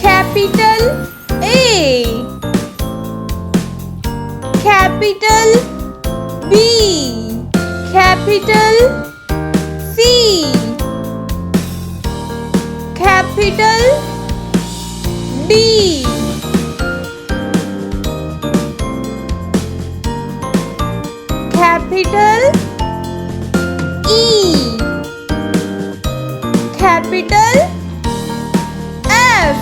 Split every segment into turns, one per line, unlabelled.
Capital A, capital B, capital C, capital D, capital E, capital F,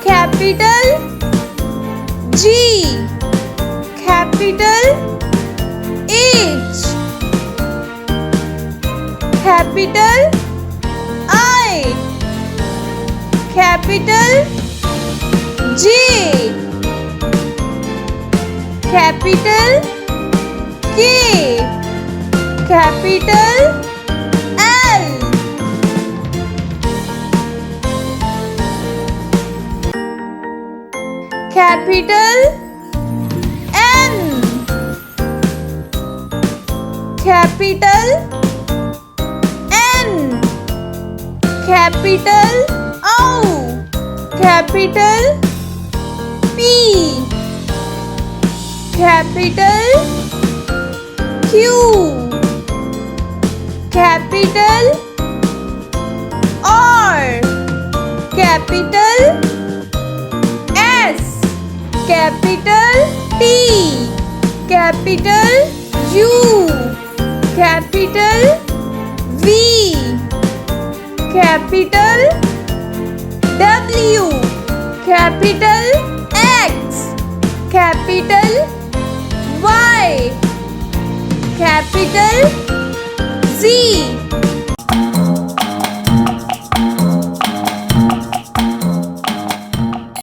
capital G, capital H, capital I, capital J, capital K, capital L, capital N, capital N, capital O, capital P, capital Q, capital R, capital S, capital T, capital U, capital V, capital W, capital X, capital Y, capital